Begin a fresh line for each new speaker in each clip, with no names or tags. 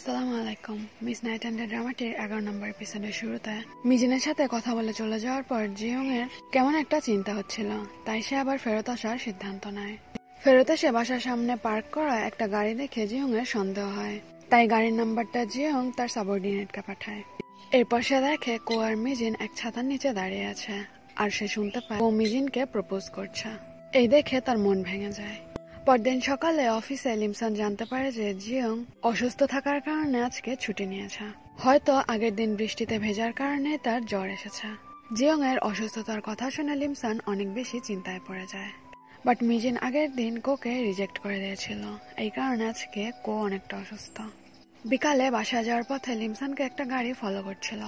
আসসালামু আলাইকুম। Miss night and day ড্রামাটির 11 নম্বর এপিসোডের শুরুতে মিজিনের সাথে কথা বলে চলে যাওয়ার পর জিয়ং এর কেমন একটা চিন্তা হচ্ছিল, তাই সে আবার ফেরত আসার সিদ্ধান্ত নেয়। ফেরত এসে বাসার সামনে পার্ক করা একটা গাড়ি দেখে জিয়ং এর সন্দেহ হয়, তাই গাড়ির নাম্বারটা জিয়ং তার সাবঅর্ডিনেটকে পাঠায়। এরপর সে দেখে কো আর মিজিন এক ছাতার নিচে দাঁড়িয়ে আছে, আর সে শুনতে পায় ও মিজিনকে প্রপোজ করছে। এই দেখে তার মন ভেঙে যায়। পরদিন সকালে অফিসে লিমসন জানতে পারে যে জিয়ং অসুস্থ থাকার কারণে আজকে ছুটি নিয়েছে। হয়তো আগের দিন বৃষ্টিতে ভেজার কারণে তার জ্বর এসেছে। জিয়ং এর অসুস্থতার কথা শুনে লিমসন অনেক বেশি চিন্তায় পড়ে যায়। বাট মিজিন আগের দিন কোকে রিজেক্ট করে দিয়েছিল, এই কারণে আজকে কো অনেকটা অসুস্থ। বিকালে বাসায় যাওয়ার পথে লিমসনকে একটা গাড়ি ফলো করছিল।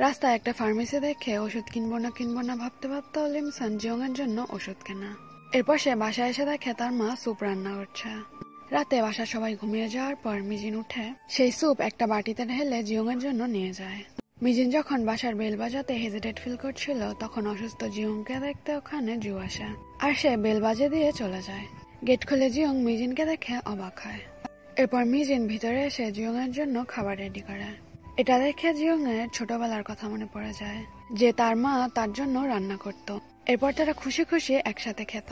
রাস্তায় একটা ফার্মেসি দেখে ওষুধ কিনবো না ভাবতে ভাবতেও লিমসন জিয়ং এর জন্য ওষুধ কেনা। এরপর সে বাসায় এসে দেখে তার মা স্যুপ রান্না করছে। রাতে বাসার সবাই ঘুমিয়ে যাওয়ার পর মিজিন উঠে সেই স্যুপ একটা বাটিতে ঢেলে জিয়ং এর জন্য নিয়ে যায়। মিজিন যখন বাসার বেল বাজাতে হেজিটেট ফিল করছিল, তখন অসুস্থ জিয়ংকে দেখতে ওখানে জু আসে, আর সে বেল বাজে দিয়ে চলে যায়। গেট খুলে জিয়ং মিজিনকে দেখে অবাক হয়। এরপর মিজিন ভিতরে এসে জিয়ং এর জন্য খাবার রেডি করে। এটা দেখে জিয়ং এর ছোটবেলার কথা মনে পড়ে যায়, যে তার মা তার জন্য রান্না করত। এরপর তারা খুশি খুশি একসাথে খেত।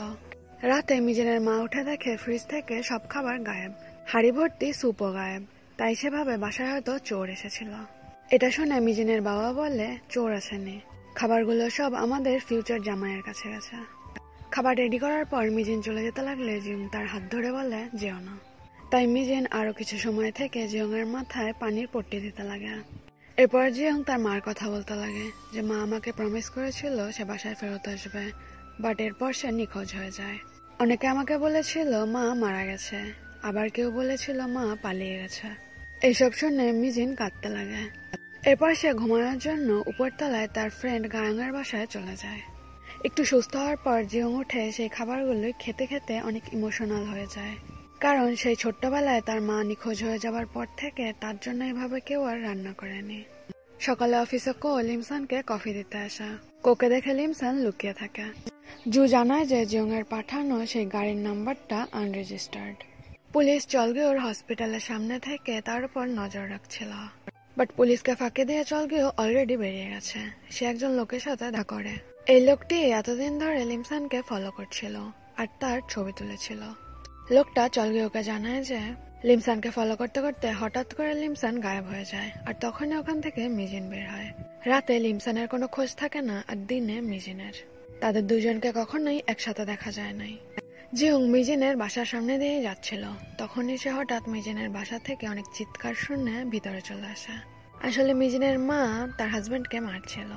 রাতে মিজিনের মা উঠে দেখে ফ্রিজ থেকে সব খাবার গায়েব, হাড়ি ভর্তি স্যুপও গায়েব। তাই সে ভাবে বাসায় হয়তো চোর এসেছিল। এটা শুনে মিজিনের বাবা বলে, চোর আসেনি, খাবারগুলো সব আমাদের ফিউচার জামাইয়ের কাছে গেছে। খাবার রেডি করার পর মিজিন চলে যেতে লাগলে জিয়ং তার হাত ধরে বলে যেও না। তাই মিজিন আরো কিছু সময় থেকে জিয়ং এর মাথায় পানির পট্টি দিতে লাগে। এরপর জিয়ং তার মার কথা বলতে লাগে যে মা আমাকে প্রমিস করেছিল সে বাসায় ফেরত আসবে, বাট এরপর সে নিখোঁজ হয়ে যায়। অনেকে আমাকে বলেছিল মা মারা গেছে, আবার কেউ বলেছিল মা পালিয়ে গেছে। এইসব শুনে মিজিন কাঁদতে লাগে। এরপর সে ঘুমানোর জন্য উপরতলায় তার ফ্রেন্ড গায়ং এর বাসায় চলে যায়। একটু সুস্থ হওয়ার পর জিয়ং উঠে সেই খাবারগুলো খেতে খেতে অনেক ইমোশনাল হয়ে যায়, কারণ সেই ছোট্টবেলায় তার মা নিখোঁজ হয়ে যাবার পর থেকে তার জন্য এভাবে কেউ আর রান্না করেনি। সকালে অফিসে কো লিমসনকে কফি দিতে আসা। কোকে দেখে লিমসন লুকিয়ে থাকে। জু জানায় যে জিয়ং এর পাঠানো সেই গাড়ির নাম্বারটা আনরেজিস্টার্ড। পুলিশ চলগেওর হসপিটালের সামনে থেকে তার উপর নজর রাখছিল, বাট পুলিশকে ফাঁকি দিয়ে চলগেও অলরেডি বেরিয়ে গেছে। সে একজন লোকের সাথে দেখা করে। এই লোকটি এতদিন ধরে লিমসনকে ফলো করছিল আর তার ছবি তুলেছিল। লোকটা চলগেওকে জানায় যে লিমসনকে ফলো করতে করতে হঠাৎ করে লিমসন গায়েব হয়ে যায়, আর তখনই ওখান থেকে মিজিন বের হয়। রাতে লিমসনের কোনো খোঁজ থাকে না, আর দিনে মিজিনের। তাদের দুজনকে কখনোই একসাথে দেখা যায় নাই। জিয়ং মিজিনের বাসার সামনে দিয়ে যাচ্ছিল, তখনই সে হঠাৎ মিজিনের বাসা থেকে অনেক চিৎকার শুনে ভিতরে চলে আসে। আসলে মিজিনের মা তার হাজবেন্ডকে মারছিল।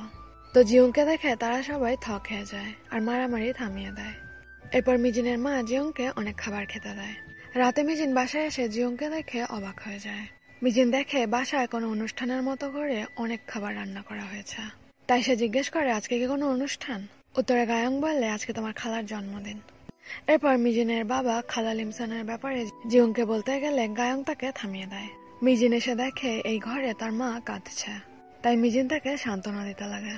তো জিয়ংকে দেখে তারা সবাই থ খেয়ে যায় আর মারামারি থামিয়ে দেয়। এরপর মিজিনের মা জিয়ংকে অনেক খাবার খেতে দেয়। রাতে মিজিন বাসায় এসে জিয়ংকে দেখে অবাক হয়ে যায়। মিজিন দেখে বাসায় কোনো অনুষ্ঠানের মতো করে অনেক খাবার রান্না করা হয়েছে। তাই সে জিজ্ঞেস করে আজকে কি কোনো অনুষ্ঠান? উত্তরে গায়ং বলে আজকে তোমার খালার জন্মদিন। এরপর মিজিনের বাবা খালা লিমসনের ব্যাপারে জিয়ংকে বলতে গেলে গায়ং তাকে থামিয়ে দেয়। মিজিন এসে দেখে এই ঘরে তার মা কাঁদছে, তাই মিজিন তাকে সান্ত্বনা দিতে লাগে।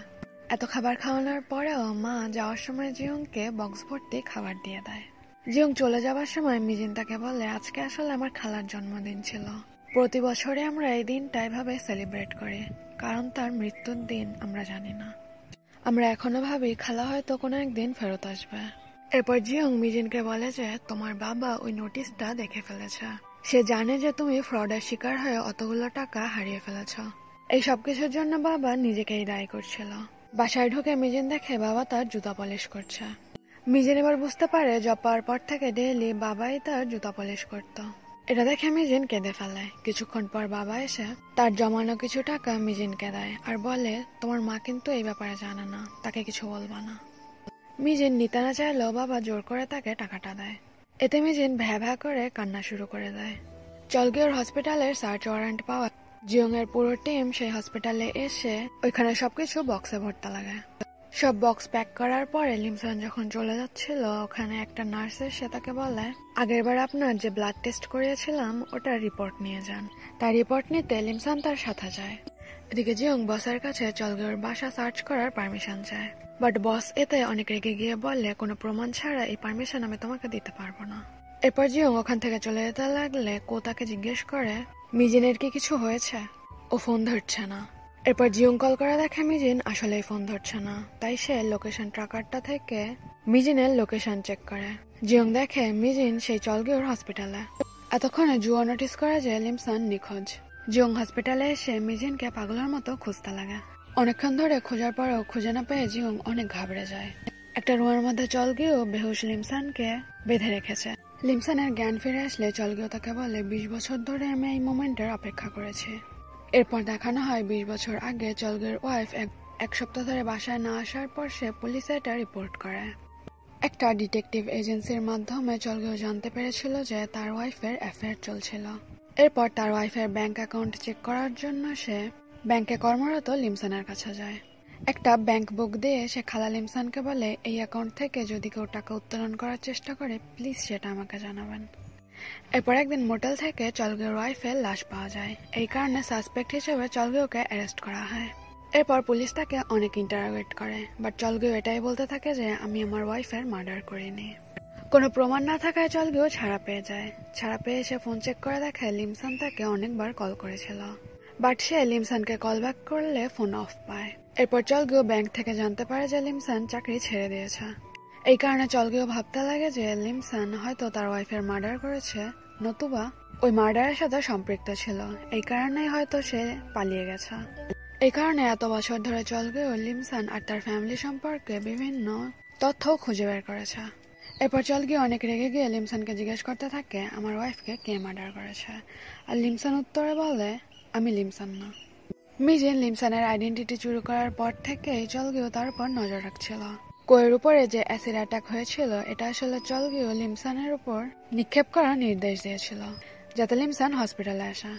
এত খাবার খাওয়ানোর পরেও মা যাওয়ার সময় জিয়ংকে বক্স ভর্তি খাবার দিয়ে দেয়। জিয়ং চলে যাবার সময় মিজিন তাকে বলে আজকে আসলে আমার খালার জন্মদিন ছিল। প্রতি বছরে আমরা এই দিনটা এভাবে সেলিব্রেট করি, কারণ তার মৃত্যুর দিন আমরা জানি না। আমরা এখনো ভাবি খালা হয়তো কোনো একদিন ফেরত আসবে। এরপর জিয়ং মিজিনকে বলে যে তোমার বাবা ওই নোটিশটা দেখে ফেলেছে। সে জানে যে তুমি ফ্রডের শিকার হয়ে অতগুলো টাকা হারিয়ে ফেলেছ। এই সবকিছুর জন্য বাবা নিজেকেই দায়ী করছিল। বাসায় ঢুকে মিজিন দেখে বাবা তার জুতা পলিশ করছে। মিজিন এবার বুঝতে পারে জব পাওয়ার পর থেকে ডেইলি বাবাই তার জুতা পলিশ করত। এটা দেখে মিজিন কেঁদে ফেলে। কিছুক্ষণ পর বাবা এসে তার জমানো কিছু টাকা মিজিনকে দেয় আর বলে তোমার মা কিন্তু এই ব্যাপারে জানে না, তাকে কিছু বলবা না। মিজিন নিতে না চাইলেও বাবা জোর করে তাকে টাকাটা দেয়। এতে মিজিন ভ্যা ভ্যা করে কান্না শুরু করে দেয়। চলগেওর হসপিটালের সার্চ ওয়ারেন্ট পাওয়া জিয়ং এর পুরো টিম সেই হসপিটালে এসে ওইখানে সবকিছু বক্সে ভরতে লাগে। সব বক্স প্যাক করার পরে লিমসন যখন চলে যাচ্ছিল, ওখানে একটা নার্স এসে তাকে বলে আগেরবার আপনার যে ব্লাড টেস্ট করিয়েছিলাম ওটার রিপোর্ট নিয়ে যান। তার রিপোর্ট নিতে লিমসন তার সাথে যায়। এদিকে জিয়ং বসের কাছে চলগেওর বাসা সার্চ করার পারমিশন চায়, বাট বস এতে অনেক রেগে গিয়ে বলে কোনো প্রমাণ ছাড়া এই পারমিশন আমি তোমাকে দিতে পারবো না। এরপর জিয়ং ওখান থেকে চলে যেতে লাগলে কো তাকে জিজ্ঞেস করে মিজিনের কি কিছু হয়েছে? ও ফোন ধরছে না। এরপর জিয়ং কল করে দেখে মিজিন আসলেই ফোন ধরছে না, তাই সে লোকেশন ট্র্যাকারটা থেকে মিজিনের লোকেশন চেক করে। জিয়ং দেখে মিজিন সেই চলগেওর হসপিটালে। এতক্ষণে জুও নোটিস করে যে লিমসান নিখোঁজ। জিয়ং হসপিটালে এসে মিজিনকে পাগলের মতো খুঁজতে লাগে। অনেকক্ষণ ধরে খোঁজার পরেও খুঁজে না পেয়ে জিয়ং অনেক ঘাবড়ে যায়। একটা রুমের মধ্যে চলগেও বেহুশ লিমসানকে বেঁধে রেখেছে। লিমসানের জ্ঞান ফিরে আসলে চলগেও তাকে বলে 20 বছর ধরে আমি এই মোমেন্টের অপেক্ষা করেছি। এরপর দেখানো হয় 20 বছর আগে চলগের ওয়াইফ এক সপ্তাহ ধরে বাসায় না আসার পর সে পুলিশে এটা রিপোর্ট করে। একটা ডিটেকটিভ এজেন্সির মাধ্যমে চলগেও জানতে পেরেছিল যে তার ওয়াইফের অ্যাফেয়ার চলছিল। এরপর তার ওয়াইফের ব্যাংক অ্যাকাউন্ট চেক করার জন্য সে ব্যাংকে কর্মরত লিমসানের কাছে যায়। একটা ব্যাংক বুক দিয়ে সে খালা লিমসানকে বলে এই অ্যাকাউন্ট থেকে যদি কেউ টাকা উত্তোলন করার চেষ্টা করে প্লিজ সেটা আমাকে জানাবেন। এরপর একদিন মোটেল থেকে চলগেওর ওয়াইফের লাশ পাওয়া যায়। এই কারণে সাসপেক্ট হিসেবে চলগেওকে অ্যারেস্ট করা হয়। এরপর পুলিশ তাকে অনেক ইন্টারোগেট করে, বাট চলগেও এটাই বলতে থাকে যে আমি আমার ওয়াইফের মার্ডার করিনি। কোনো প্রমাণ না থাকায় চলগেও ছাড়া পেয়ে যায়। ছাড়া পেয়ে সে ফোন চেক করে দেখে লিমসান তাকে অনেকবার কল করেছিল, বাট সে লিমসানকে কল ব্যাক করলে ফোন অফ পায়। এরপর চলগেও ব্যাংক থেকে জানতে পারে যে লিমসান চাকরি ছেড়ে দিয়েছে। এই কারণে চলগেও ভাবতে লাগে যে লিমসান হয়তো তার ওয়াইফের মার্ডার করেছে, নতুবা ওই মার্ডারের সাথে সম্পৃক্ত ছিল। এই কারণেই হয়তো সে পালিয়ে গেছে। এই কারণে এত বছর ধরে চলগেও লিমসান আর তার ফ্যামিলি সম্পর্কে বিভিন্ন তথ্য খুঁজে বের করেছে। এরপর চলগেও অনেক রেগে গিয়ে লিমসানকে জিজ্ঞেস করতে থাকে আমার ওয়াইফকে কে মার্ডার করেছে, আর লিমসান উত্তরে বলে আমি লিমসান না। মিজিন লিমসানের আইডেন্টিটি চুরি করার পর থেকেই চলগেও তার উপর নজর রাখছিল। কোয়ের উপরে যে অ্যাসিড অ্যাটাক হয়েছিল এটা আসলে চলগেও লিমসানের উপর নিক্ষেপ করার নির্দেশ দিয়েছিল যাতে লিমসান হসপিটালে আসে।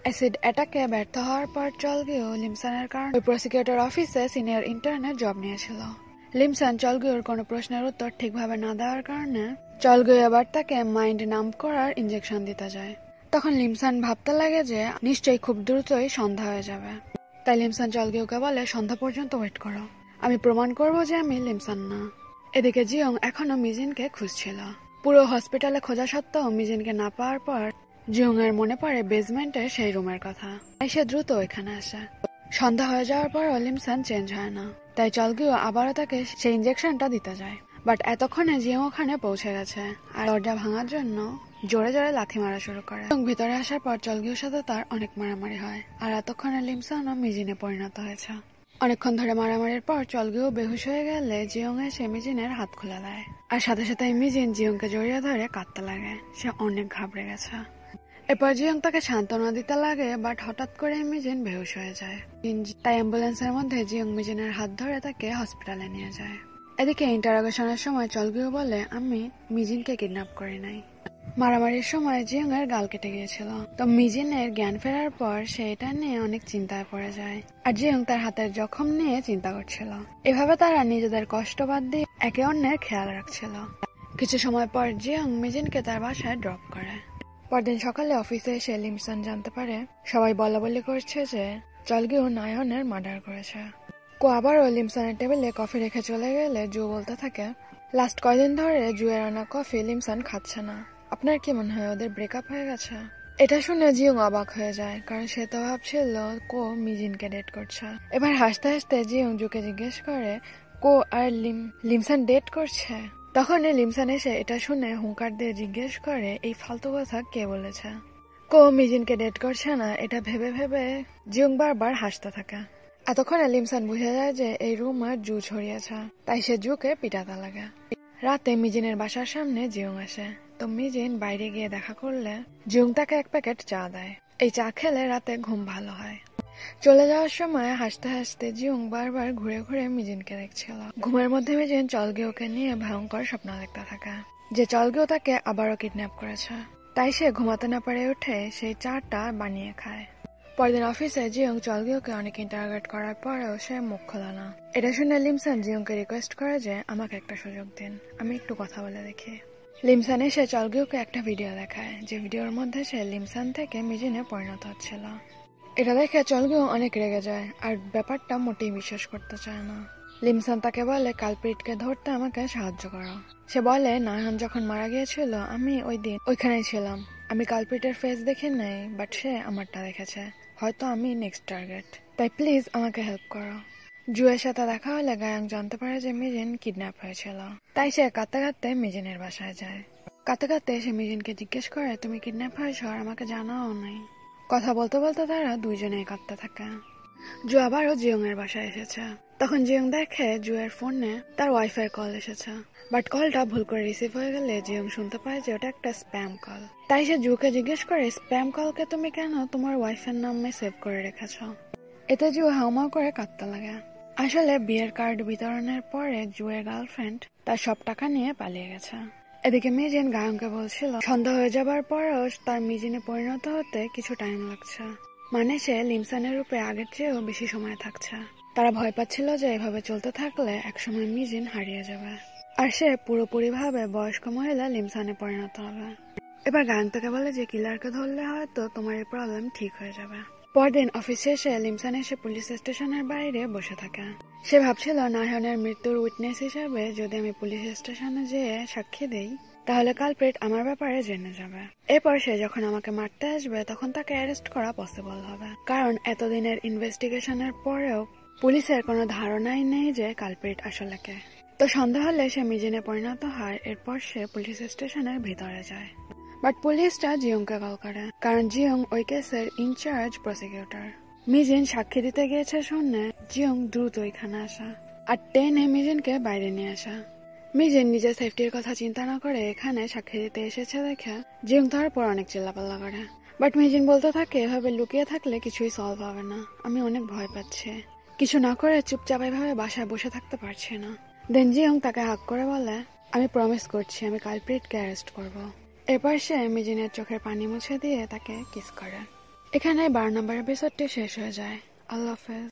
অ্যাসিড অ্যাটাকে ব্যর্থ হওয়ার পর চলগেও লিমসানের কারণে ওই প্রসিকিউটর অফিসে সিনিয়র ইন্টার্নের জব নিয়েছিল। লিমসান চলগেওর কোনো প্রশ্নের উত্তর ঠিকভাবে না দেওয়ার কারণে চলগেও এবার তাকে মাইন্ড নাম্ব করার ইনজেকশন দিতে যায়। তখন লিমসান ভাবতে লাগে যে নিশ্চয়ই খুব দ্রুতই সন্ধ্যা হয়ে যাবে। তাই লিমসান চলগেওকে বলে সন্ধ্যা পর্যন্ত ওয়েট করো, আমি প্রমাণ করব যে আমি লিমসান না। এদিকে জিয়ং এখনো মিজিনকে খুঁজছিল। পুরো হসপিটালে খোঁজা সত্ত্বেও মিজিনকে না পাওয়ার পর জিয়ং এর মনে পড়ে বেসমেন্টের সেই রুমের কথা, তাই সে দ্রুত ওইখানে আসে। সন্ধ্যা হয়ে যাওয়ার পরও লিমসান চেঞ্জ হয় না, তাই চলগেও আবারও তাকে সেই ইনজেকশনটা দিতে যায়। বাট এতক্ষণে জিয়ং ওখানে পৌঁছে গেছে আর দরজা ভাঙার জন্য জোরে জোরে লাথি মারা শুরু করে। এবং ভিতরে আসার পর চলগেওর সাথে তার অনেক মারামারি হয়, আর এতক্ষণে লিমসানও মিজিনে পরিণত হয়েছে। অনেকক্ষণ ধরে মারামারির পর চলগেও বেহুশ হয়ে গেলে জিয়ং এসে মিজিনের হাত খুলে দেয়, আর সাথে সাথে মিজিন জিয়ংকে জড়িয়ে ধরে কাঁদতে লাগে। সে অনেক ঘাবড়ে গেছে। এরপর জিয়ং তাকে সান্ত্বনা দিতে লাগে, বাট হঠাৎ করে মিজিন বেহুশ হয়ে যায়। তাই অ্যাম্বুলেন্সের মধ্যে জিয়ং মিজিনের হাত ধরে তাকে হসপিটালে নিয়ে যায়। এদিকে ইন্টারোগেশনের সময় চলগেও বলে আমি মিজিনকে কিডন্যাপ করি নাই। মারামারির সময় জিয়ং এর গাল কেটে গিয়েছিল। তো মিজিনের জ্ঞান ফেরার পর সে এটা নিয়ে অনেক চিন্তায় পড়ে যায়, আর জিয়ং তার হাতের জখম নিয়ে চিন্তা করছিল। এভাবে তারা নিজেদের কষ্ট বাদ দিয়ে একে অন্যের খেয়াল রাখছিল। কিছু সময় পর জিয়ং মিজিনকে তার বাসায় ড্রপ করে। পরদিন সকালে অফিসে এসে লিমসান জানতে পারে সবাই বলাবলি করছে যে চলগেও নায়নের মার্ডার করেছে। কো আবারও লিমসানের টেবিলে কফি রেখে চলে গেলে জু বলতে থাকে লাস্ট কয়দিন ধরে জুয়ের আনা কফি লিমসান খাচ্ছে না, আপনার কি মনে হয় ওদের ব্রেকআপ হয়ে গেছে? এটা শুনে জিয়ং অবাক হয়ে যায়, কারণ সে তো ভাবছিল কো মিজিনকে ডেট করছে। এবার হাসতে হাসতে জিয়ং জুকে জিজ্ঞেস করে কো আর লিমসান ডেট করছে? তখনই লিমসান এসে এটা শুনে হুঙ্কার দিয়ে জিজ্ঞেস করে এই ফালতু কথা কে বলেছে? কো মিজিনকে ডেট করছে না এটা ভেবে ভেবে জিয়ং বারবার হাসতে থাকে। এতক্ষণে লিমসান বুঝে যায় যে এই রুমার জু ছড়িয়েছে, তাই সে জুকে পিটাতে লাগে। রাতে মিজিনের বাসার সামনে জিয়ং আসে, তো মিজিন বাইরে গিয়ে দেখা করলে জিয়ং তাকে এক প্যাকেট চা দেয়। এই চা খেলে রাতে ঘুম ভালো হয়। চলে যাওয়ার সময় হাসতে হাসতে জিয়ং বারবার ঘুরে ঘুরে মিজিনকে দেখছিল। ঘুমের মধ্যে মিজিন চলগেওকে নিয়ে ভয়ঙ্কর স্বপ্ন দেখতে থাকে যে চলগেও তাকে আবারও কিডন্যাপ করেছে। তাই সে ঘুমাতে না পারে উঠে সেই চাটা বানিয়ে খায়। পরদিন অফিসে জিয়ং চলগেওকে অনেক ইন্টারোগেট করার পরেও সে মুখ খোলে না। এটা শুনে লিমসান জিয়ংকে রিকোয়েস্ট করে যে আমাকে একটা সুযোগ দিন, আমি একটু কথা বলে দেখি। লিমসান এসে চলগেওকে একটা ভিডিও দেখায়, যে ভিডিওর মধ্যে সে লিমসান থেকে মিজিনে পরিণত হচ্ছিল। এটা দেখে চলগেও অনেক রেগে যায় আর ব্যাপারটা মোটেই বিশ্বাস করতে চায় না। লিমসান তাকে বলে কালপ্রিটকে ধরতে আমাকে সাহায্য করো। সে বলে নায়ন যখন মারা গিয়েছিল আমি ওই দিন ওইখানেই ছিলাম, আমি কালপ্রিটের ফেস দেখি নাই, বাট সে আমারটা দেখেছে। হয়তো আমি নেক্সট টার্গেট, তাই প্লিজ আমাকে হেল্প করো। জুয়ের সাথে দেখা হলে গায়ং জানতে পারে যে মিজিন কিডন্যাপ হয়েছিল, তাই সে কাঁদতে কাঁদতে মিজিনের বাসায় যায়। কাঁদতে কাঁদতে সে মিজিনকে জিজ্ঞেস করে, তুমি কিডন্যাপ হয়েছ আর আমাকে জানাও নাই। কথা বলতে বলতে তারা দুইজনেই কাঁদতে থাকে। জু আবারও জিয়ং এর বাসায় এসেছে। তখন জিয়ং দেখে জুয়ের ফোনে তার ওয়াইফের কল এসেছে, বাট কলটা ভুল করে রিসিভ হয়ে গেলে জিয়ং শুনতে পায় যে ওটা একটা স্প্যাম কল। তাই সে জুকে জিজ্ঞেস করে, স্প্যাম কলকে তুমি কেন তোমার ওয়াইফের নামে সেভ করে রেখেছ? এতে জু হাউমাউ করে কাঁদতে লাগে। আসলে বিয়ের কার্ড বিতরণের পরে জুয়ের গার্লফ্রেন্ড তার সব টাকা নিয়ে পালিয়ে গেছে। এদিকে মিজিন গায়ংকে বলছিল সন্ধ্যা হয়ে যাবার পরেও তার মিজিনে পরিণত হতে কিছু টাইম লাগছে, মানে সে লিমসানের রূপে আগের চেয়েও বেশি সময় থাকছে। তারা ভয় পাচ্ছিল যে এভাবে চলতে থাকলে একসময় মিজিন হারিয়ে যাবে আর সে পুরোপুরি ভাবে বয়স্ক মহিলা লিমসানে পরিণত হবে। এবার গায়ং তাকে বলে যে কিলারকে ধরলে হয়তো তোমার এই প্রবলেম ঠিক হয়ে যাবে। পরদিন অফিস শেষে লিমসান এসে পুলিশ স্টেশনের বাইরে বসে থাকে। সে ভাবছিল নাহনের মৃত্যুর উইটনেস হিসেবে যদি আমি পুলিশ স্টেশনে যেয়ে সাক্ষী দেই তাহলে কালপ্রিট আমার ব্যাপারে জেনে যাবে। এরপর সে যখন আমাকে মারতে আসবে তখন তাকে অ্যারেস্ট করা পসিবল হবে, কারণ এতদিনের ইনভেস্টিগেশনের পরেও পুলিশের কোনো ধারণাই নেই যে কালপ্রিট আসলে কে। তো সন্দেহ হলে সে মিজিনে পরিণত হয়। এরপর সে পুলিশ স্টেশনের ভিতরে যায়, বাট পুলিশটা জিয়ংকে কল করে, কারণ জিয়ং ওই কেসের ইনচার্জ প্রসিকিউটর। মিজিন সাক্ষী দিতে গিয়েছে শুনে জিয়ং দ্রুত ওইখানে আসা আর টেনে মিজিনকে বাইরে নিয়ে আসা। মিজিন নিজের সেফটির কথা চিন্তা না করে এখানে সাক্ষী দিতে এসেছে দেখে জিয়ং তার পর অনেক চিল্লাপাল্লা করে, বাট মিজিন বলতে থাকে এভাবে লুকিয়ে থাকলে কিছুই সলভ হবে না, আমি অনেক ভয় পাচ্ছি, কিছু না করে চুপচাপ এভাবে বাসায় বসে থাকতে পারছি না। দেন জিয়ং তাকে হাক করে বলে, আমি প্রমিস করছি আমি কালপ্রিটকে অ্যারেস্ট করব। এরপর সে মিজিনের চোখের পানি মুছে দিয়ে তাকে কিস করে। এখানে 12 নম্বর এপিসোডটি শেষ হয়ে যায়। আল্লাহ হাফেজ।